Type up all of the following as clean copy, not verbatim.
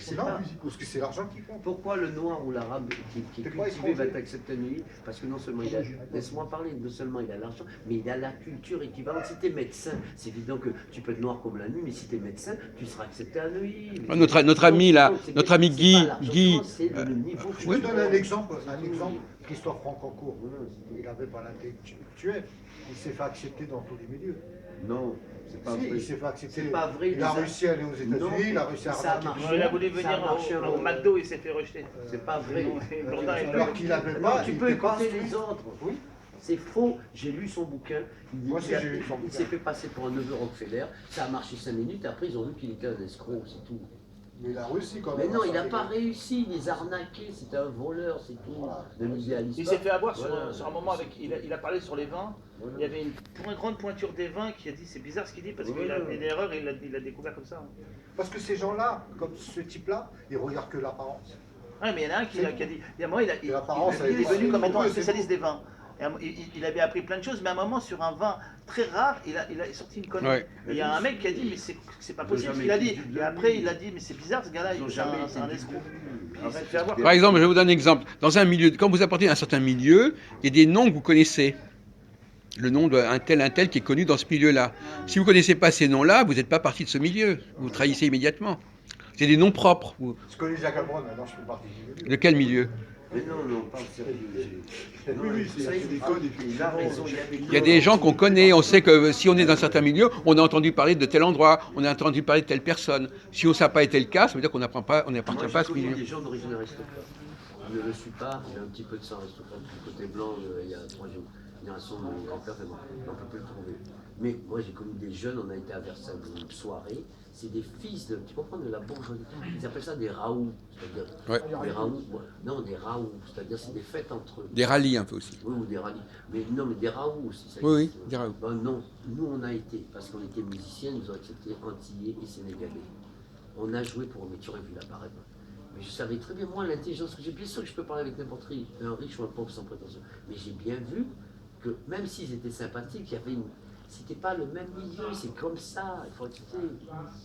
C'est non, parce que c'est l'argent qui compte. Pourquoi le noir ou l'arabe qui est cultivé va t'accepter un nuit? Parce que non seulement il a, laisse-moi parler, non seulement il a l'argent, mais il a la culture équivalente. Si tu es médecin, c'est évident que tu peux être noir comme la nuit, mais si tu es médecin, tu seras accepté à Neuilly. Notre ami là, notre ami Guy, c'est le niveau. Je te donne un exemple, Christophe Francancourt, il n'avait pas l'intellectuel, il s'est fait accepter dans tous les milieux. Non. C'est pas si, vrai. Il s'est fait accepter. C'est pas vrai. Il a réussi à aller aux États-Unis, il a réussi à arnaquer. Il a voulu venir au McDo, il s'est fait rejeter. C'est pas vrai. Alors qu'il n'avait pas. Tu peux écouter les autres. Oui. C'est faux. J'ai lu son bouquin. Moi aussi, j'ai lu son bouquin. Il s'est fait passer pour un neveu Rockefeller. Ça a marché 5 minutes. Après, ils ont vu qu'il était un escroc, c'est tout. Mais il a réussi quand même. Mais non, il n'a pas réussi, il les a arnaqués, c'était un voleur, c'est tout. Voilà. Il s'est fait avoir sur un moment, il a parlé sur les vins. Voilà. Il y avait une grande pointure des vins qui a dit, c'est bizarre ce qu'il dit, parce qu'il a fait une erreur et il l'a découvert comme ça. Parce que ces gens-là, comme ce type-là, ils regardent que l'apparence. Ah, mais il y en a un qui a dit, il est venu comme étant un spécialiste des vins. Il avait appris plein de choses, mais à un moment, sur un vin très rare, il a sorti une connerie. Ouais. Et il y a un mec qui a dit, mais c'est pas possible ce qu'il a dit. Et après, il a dit, mais c'est bizarre, ce gars-là, c'est un escroc. Par exemple, je vais vous donner un exemple. Dans un milieu, quand vous apportez un certain milieu, il y a des noms que vous connaissez. Le nom d'un tel qui est connu dans ce milieu-là. Si vous ne connaissez pas ces noms-là, vous n'êtes pas parti de ce milieu. Vous trahissez immédiatement. C'est des noms propres. Je connais Jacques Abron, maintenant je fais partie du milieu. De quel milieu? Mais non, pas sérieux. Oui, c'est des codes. Il y a des gens qu'on connaît, on sait que si on est dans un certain milieu, on a entendu parler de tel endroit, on a entendu parler de telle personne. Si ça n'a pas été le cas, ça veut dire qu'on n'appartient pas à ce milieu. Il y a des gens d'origine aristocrate. Je ne le suis pas, j'ai un petit peu de sang aristocrate du côté blanc, il y a 3 générations de mon grand-père, on ne peut plus le trouver. Mais moi j'ai connu des jeunes, on a été à Versailles pour une soirée, c'est des fils tu comprends, de la bourgeoisie. Ils appellent ça des raouts, c'est-à-dire des raouts, non des raouts, c'est-à-dire c'est des fêtes entre eux. Des rallyes un peu aussi. Oui, ou des rallyes. Mais non, mais des raouts aussi. Ça oui, des raouts. Ben non, nous on a été, parce qu'on était musiciens, ils nous ont acceptés antillais et sénégalais. On a joué pour eux, mais tu aurais vu la barème. Mais je savais très bien, moi, l'intelligence que j'ai, bien sûr que je peux parler avec n'importe qui, un riche ou un pauvre sans prétention. Mais j'ai bien vu que même s'ils étaient sympathiques, il y avait une... C'était pas le même milieu, c'est comme ça, il faut accepter.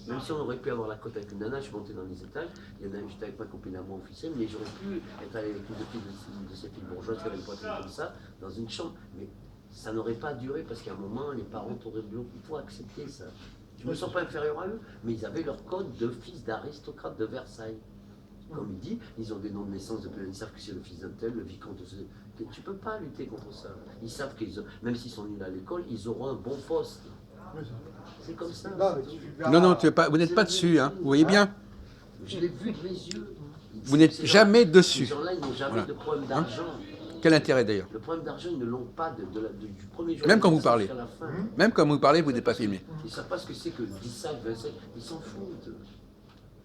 Même si on aurait pu avoir la cote avec une nana, je suis monté dans les étages, il y en a j'étais avec ma copine à moi officielle, mais j'aurais pu être avec une de ces filles bourgeoises qui avait une poitrine comme ça, dans une chambre. Mais ça n'aurait pas duré parce qu'à un moment, les parents t'auraient dit, il faut accepter ça. Je ne me sens pas inférieur à eux, mais ils avaient leur code de fils d'aristocrate de Versailles. Comme il dit, ils ont des noms de naissance, ils savent que c'est le fils d'un tel, le vicomte. Tu ne peux pas lutter contre ça. Ils savent que même s'ils sont nuls à l'école, ils auront un bon poste. C'est comme ça. Non, vous n'êtes pas dessus, hein. Vous voyez bien. Je l'ai vu de mes yeux. Vous n'êtes jamais dessus. Ces gens-là, ils n'ont jamais de problème d'argent. Quel intérêt d'ailleurs? Le problème d'argent, ils ne l'ont pas du premier jour. Même quand vous parlez. Même quand vous parlez, vous n'êtes pas filmé. Ils ne savent pas ce que c'est que 17, 27, ils s'en foutent.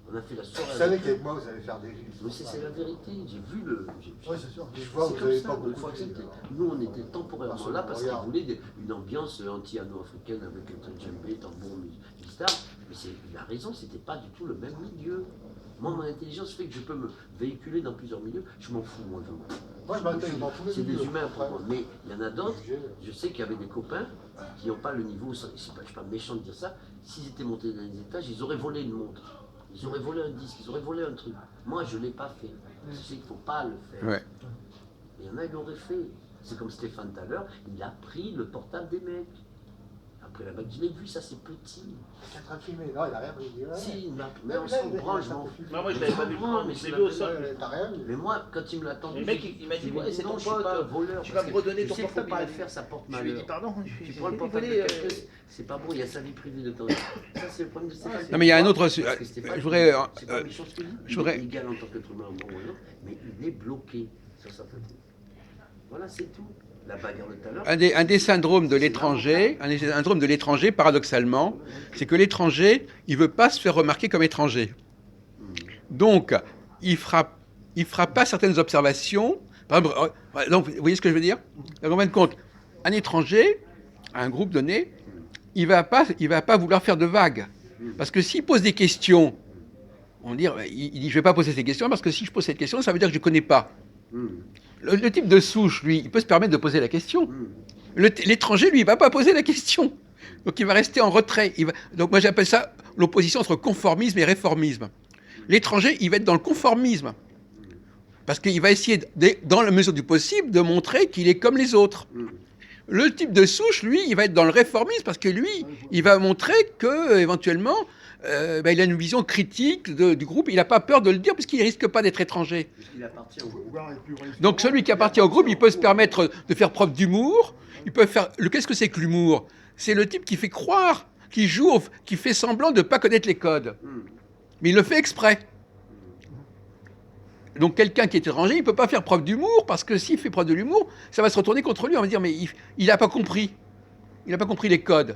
On a fait la soirée. Vous savez qu'avec moi, vous allez faire des risques. Oui, c'est la vérité. J'ai vu le. Oui, c'est sûr. Je vois, vous n'avez pas beaucoup. Faut accepter. Nous, on était temporairement là parce qu'ils voulaient une ambiance anti-ano-africaine avec un djembé, tambour, guitare. Mais il a raison, c'était pas du tout le même milieu. Moi, mon intelligence fait que je peux me véhiculer dans plusieurs milieux. Je m'en fous, moi. Moi, je m'intègre dans tous les milieux. C'est des humains pour moi. Mais il y en a d'autres. Je sais qu'il y avait des copains qui n'ont pas le niveau. Je ne suis pas méchant de dire ça. S'ils étaient montés dans les étages, ils auraient volé une montre. Ils auraient volé un disque, ils auraient volé un truc. Moi, je ne l'ai pas fait. Je sais qu'il ne faut pas le faire. Ouais. Il y en a, ils l'auraient fait. C'est comme Stéphane tout à l'heure, il a pris le portable des mecs. Après la bague, je l'ai vu, ça c'est petit. Il est en train de filmer. Non, il n'a rien pris. Si, mais on s'en branle, je m'en fous. Non, moi je l'avais pas vu prendre, mais je l'ai vu au sol. T'as rien vu. Mais moi, quand il me l'a tendu, le mec, il m'a dit, ouais, c'est ton non, je suis pas un voleur. Tu vas me redonner ton portable. Pas le faire, ça porte Je malheur. lui ai dit, pardon, Tu prends le portable de quelqu'un, c'est pas bon, il y a sa vie privée de temps. Ça, c'est le problème de Stéphane. Non, mais il y a un autre. Je voudrais. C'est pas méchant ce qu'il dit. Il est égal en tant qu'être humain, bon ou non, mais il est bloqué sur sa faute. Voilà, c'est tout. La bagarre de tout à l'heure. Un des syndromes de l'étranger, paradoxalement, c'est que l'étranger, il ne veut pas se faire remarquer comme étranger. Donc, il fera pas certaines observations. Par exemple, donc, vous voyez ce que je veux dire? En fin de compte, un étranger, un groupe donné, il va pas vouloir faire de vagues. Parce que s'il pose des questions, il dit, je ne vais pas poser ces questions, parce que si je pose cette question, ça veut dire que je ne connais pas. Le type de souche, lui, il peut se permettre de poser la question. L'étranger, lui, il ne va pas poser la question. Donc, il va rester en retrait. Donc, moi, j'appelle ça l'opposition entre conformisme et réformisme. L'étranger, il va être dans le conformisme. Parce qu'il va essayer, dans la mesure du possible, de montrer qu'il est comme les autres. Le type de souche, lui, il va être dans le réformisme parce que lui, il va montrer que éventuellement, il a une vision critique du groupe. Il n'a pas peur de le dire parce qu'il ne risque pas d'être étranger. Il appartient au groupe. Donc celui qui appartient au groupe, il peut se permettre de faire preuve d'humour. Il peut faire. Qu'est-ce que c'est que l'humour? C'est le type qui fait croire, qui joue, qui fait semblant de ne pas connaître les codes. Mais il le fait exprès. Donc quelqu'un qui est étranger, il ne peut pas faire preuve d'humour, parce que s'il fait preuve de l'humour, ça va se retourner contre lui. On va dire, mais il n'a pas compris. Il n'a pas compris les codes.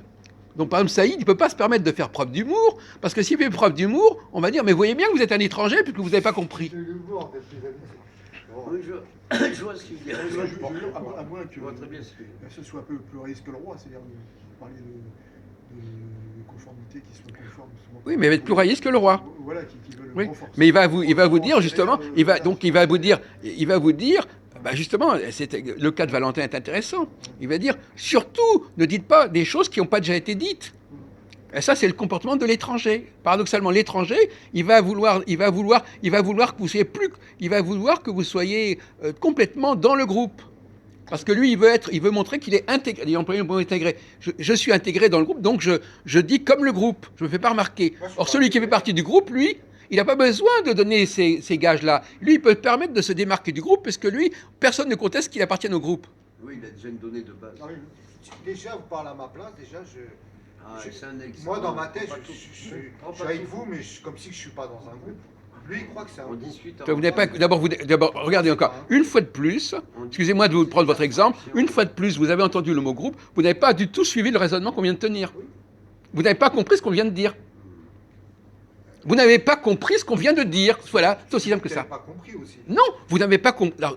Donc par exemple, Saïd, il ne peut pas se permettre de faire preuve d'humour, parce que s'il fait preuve d'humour, on va dire, mais voyez bien que vous êtes un étranger, puisque vous n'avez pas compris. Oui, je vois ce qu'il dit. À moins que Je vois très bien ce qu'il dit. ce soit un peu pluraliste que le roi, c'est-à-dire de parler de conformité qui soit conforme. Oui, mais il va être pluraliste que le roi. Voilà, qui veut le Oui. renforcer. Mais il va vous dire justement, il va vous dire, bah justement, le cas de Valentin est intéressant. Il va dire, surtout, ne dites pas des choses qui n'ont pas déjà été dites. Et ça, c'est le comportement de l'étranger. Paradoxalement, l'étranger, il va vouloir que vous soyez soyez complètement dans le groupe. Parce que lui, il veut montrer qu'il est intégré. Il emploie le mot intégré. Je suis intégré dans le groupe, donc je dis comme le groupe. Je ne me fais pas remarquer. Or, celui qui fait partie du groupe, lui, il n'a pas besoin de donner ces gages-là. Lui, il peut permettre de se démarquer du groupe, parce que lui, personne ne conteste qu'il appartienne au groupe. Oui, il a déjà une donnée de base. Ah oui. Déjà, vous parlez à ma place, déjà, C'est un exemple. moi, dans ma tête, Prends pas je tout. suis Prends pas avec tout. vous, mais comme si je ne suis pas dans un groupe. Lui, il croit que c'est un On groupe. discute. Vous n'avez pas, d'abord, regardez encore, une fois de plus, excusez-moi de vous prendre votre exemple, une fois de plus, vous avez entendu le mot groupe, vous n'avez pas du tout suivi le raisonnement qu'on vient de tenir. Vous n'avez pas compris ce qu'on vient de dire. Vous n'avez pas compris ce qu'on vient de dire. Voilà, c'est aussi simple que Vous ça. n'avez pas compris aussi. Non, vous n'avez pas compris. Alors,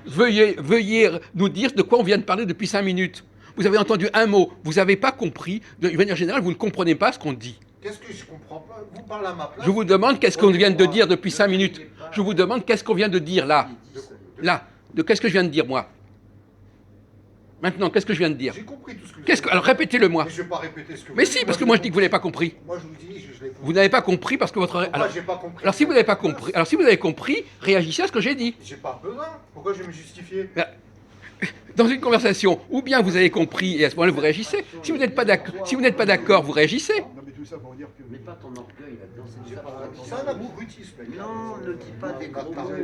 veuillez nous dire de quoi on vient de parler depuis 5 minutes. Vous avez entendu un mot, vous n'avez pas compris. De manière générale, vous ne comprenez pas ce qu'on dit. Qu'est-ce que je comprends pas? Vous parlez à ma place. Je vous demande qu'est-ce qu'on vient de dire depuis 5 minutes. Je vous demande qu'est-ce qu'on vient de dire là. Là. Qu'est-ce que je viens de dire, moi? Maintenant, qu'est-ce que je viens de dire? J'ai compris tout ce que vous avez Alors répétez-le moi. Mais je ne vais pas répéter ce que vous Mais avez si, dit. parce que moi je dis que vous n'avez pas compris. Moi, je vous dis, je l'ai compris. Vous n'avez pas compris parce que votre. Pourquoi j'ai pas compris? Alors si vous n'avez pas compris, alors si vous avez compris, réagissez à ce que j'ai dit. J'ai pas besoin. Pourquoi je vais me justifier? Dans une conversation, ou bien vous avez compris et à ce moment-là vous réagissez. Si vous n'êtes pas d'accord, vous réagissez. Non, mais tout ça pour dire que. Mets pas ton orgueil là-dedans, J'ai c'est pas- ça. C'est un abrutisme. Non, ne dis pas des gros mots. Ne dis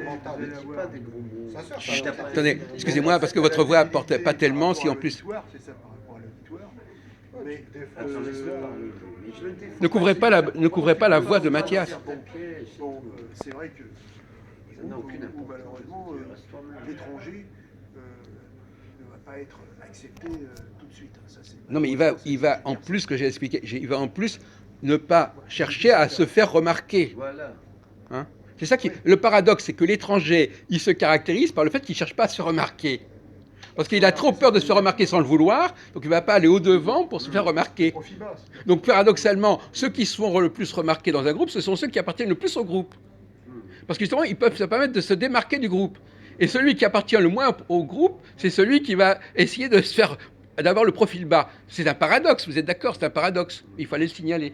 pas des gros mots. Ça sert, Chut, ça. t'as pas- Attendez, excusez-moi parce que votre voix porte pas tellement, si en plus. C'est ça par rapport à l'auditoire. Mais Attends, laisse-le parler. Mais je le défends. Ne couvrez pas la voix de Mathias. bon, c'est vrai que. Ça n'a aucune où, importance. malheureusement, Tu restes toi-même. l'étranger ne va pas être accepté tout de suite. Ça, c'est- Non mais il va en plus que j'ai expliqué, il va en plus ne pas chercher à se faire remarquer. Voilà. Hein. C'est ça qui. Le paradoxe, c'est que l'étranger, il se caractérise par le fait qu'il ne cherche pas à se remarquer. Parce qu'il a trop peur de se faire remarquer sans le vouloir, donc il ne va pas aller au-devant pour se faire remarquer. Profil bas. Donc paradoxalement, ceux qui se font le plus remarquer dans un groupe, ce sont ceux qui appartiennent le plus au groupe. Parce que justement, ils peuvent se permettre de se démarquer du groupe. Et celui qui appartient le moins au groupe, c'est celui qui va essayer de se faire, d'avoir le profil bas. C'est un paradoxe, vous êtes d'accord, c'est un paradoxe. Il fallait le signaler.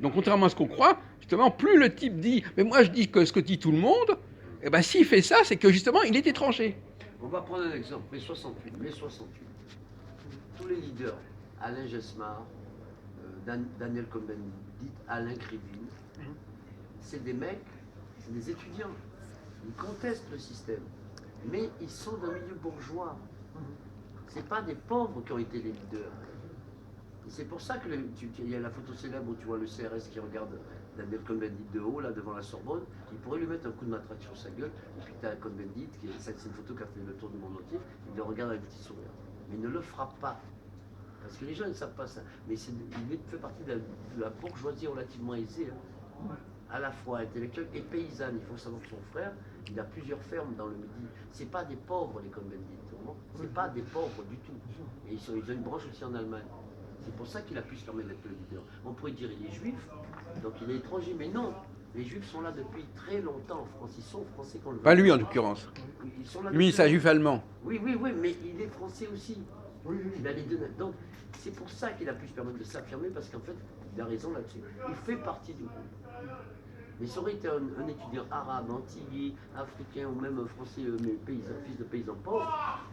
Donc contrairement à ce qu'on croit, justement, plus le type dit, mais moi je dis que ce que dit tout le monde, eh ben s'il fait ça, c'est que justement, il est étranger. On va prendre un exemple, mai 68. Tous les leaders, Alain Gesmar, Daniel Cohn-Bendit, Alain Krivine, c'est des mecs, c'est des étudiants. Ils contestent le système, mais ils sont d'un milieu bourgeois. C'est pas des pauvres qui ont été les leaders. Et c'est pour ça que il y a la photo célèbre où tu vois le CRS qui regarde Daniel Cohn-Bendit de haut, là, devant la Sorbonne. Il pourrait lui mettre un coup de matraque sur sa gueule. Et puis tu as Cohn-Bendit, c'est une photo qui a fait le tour du monde entier. Il le regarde avec un petit sourire. Mais il ne le fera pas. Parce que les gens ne savent pas ça. Mais il fait partie de la bourgeoisie relativement aisée, hein, à la fois intellectuelle et paysanne. Il faut savoir que son frère, il a plusieurs fermes dans le Midi. C'est pas des pauvres, les Cohn-Bendit. C'est pas des pauvres du tout. Et ils ont une branche aussi en Allemagne. C'est pour ça qu'il a pu se permettre d'être le leader. On pourrait dire il est juif, donc il est étranger, mais non. Les juifs sont là depuis très longtemps en France. Ils sont français qu'on le veut. Pas lui en l'occurrence. Ils sont là Lui, depuis c'est un juif allemand. Oui, mais il est français aussi. Il a les deux. Donc, c'est pour ça qu'il a pu se permettre de s'affirmer, parce qu'en fait, Il a raison là-dessus. Il fait partie du groupe. Mais ça aurait été un étudiant arabe, antillais, africain ou même français, mais paysan, fils de paysans pauvres,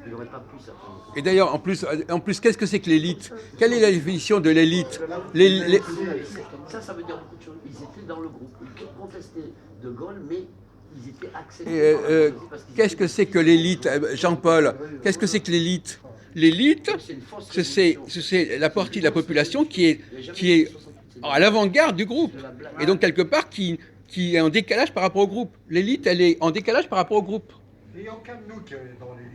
il n'aurait pas pu certainement. Et d'ailleurs, en plus, qu'est-ce que c'est que l'élite? Quelle est la définition de l'élite? Les- Ça veut dire beaucoup de choses. Ils étaient dans le groupe. Ils contestaient De Gaulle, mais ils étaient acceptés. Par la bourgeoisie parce qu'ils Qu'est-ce étaient- que c'est que l'élite, Jean-Paul? Qu'est-ce que c'est que l'élite? L'élite, C'est une fausse c'est révolution. la partie de la population qui Il y a jamais est eu 68, c'est à l'avant-garde du groupe. de la blague. Et donc, quelque part, qui est en décalage par rapport au groupe. L'élite, elle est en décalage par rapport au groupe. Il n'y a aucun de nous qui est dans l'élite.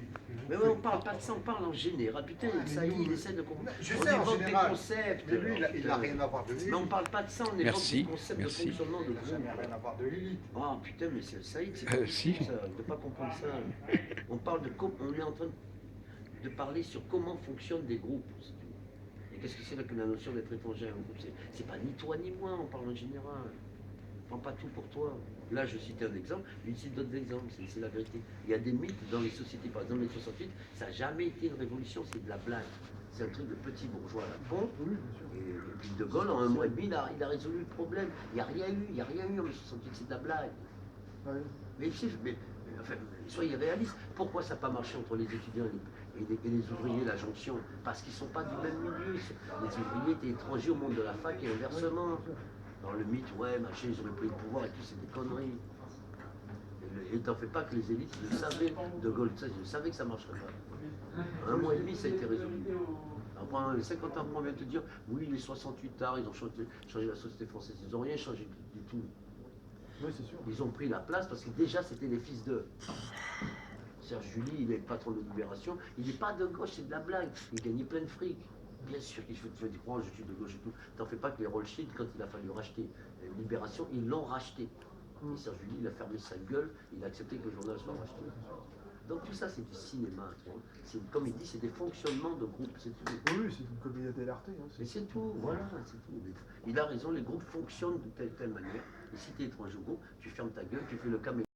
Mais ouais, on parle pas de ça, on parle en général. Putain, ça y est, il essaie de comprendre. Je On sais, en évoque général. des concepts. Mais lui, il n'a rien à voir de l'élite. Mais on parle pas de ça, on évoque Merci, des concepts merci. de fonctionnement de Ça groupe. n'a rien à voir de l'élite. Ah putain, mais c'est ça y est, c'est Euh, pas si. possible, ça. On ne peut pas comprendre ça. On parle de on est en train de parler sur comment fonctionnent des groupes. si tu veux. Et qu'est-ce que c'est que la notion d'être étranger à un groupe? C'est pas ni toi ni moi, on parle en général. Prends pas tout pour toi. Là, je citais un exemple, lui cite d'autres exemples, c'est la vérité. Il y a des mythes dans les sociétés, par exemple, les 68, ça n'a jamais été une révolution, c'est de la blague. C'est un truc de petit bourgeois à la con. Oui, bien sûr. Et puis De Gaulle, en un mois et demi, il a résolu le problème. Il n'y a rien eu en 68, c'est de la blague. Ouais. Mais enfin, soyez réalistes. Pourquoi ça n'a pas marché entre les étudiants et les ouvriers, la jonction? Parce qu'ils ne sont pas du même milieu. Les ouvriers étaient étrangers au monde de la fac et inversement. Dans le mythe, ouais, machin, ils auraient pris le pouvoir et tout, c'est des conneries. Et t'en fais pas que les élites, ils le savaient, De Gaulle, ça, ils savaient que ça ne marcherait pas. Un mois et demi, ça a été résolu. Après, 50 ans, on vient te dire, oui, les 68 tard, ils ont changé la société française. Ils n'ont rien changé du tout. Oui, c'est sûr. Ils ont pris la place parce que déjà, c'était les fils d'eux. Serge July, il est le patron de Libération. Il n'est pas de gauche, c'est de la blague. Il gagnait plein de fric. Bien sûr qu'il fait dire, oh, je suis de gauche et tout. T'en fais pas que les Rothschild, quand il a fallu racheter Libération, ils l'ont racheté. Et Serge July, il a fermé sa gueule, il a accepté que le journal soit racheté. Donc tout ça, c'est du cinéma. C'est une comédie, c'est des fonctionnements de groupe, c'est tout. Oui, c'est une comédie dell'arte. Hein, Et c'est tout, voilà, c'est tout. Il a raison, les groupes fonctionnent de telle manière. Et si tu es étranger au groupe, tu fermes ta gueule, tu fais le caméra.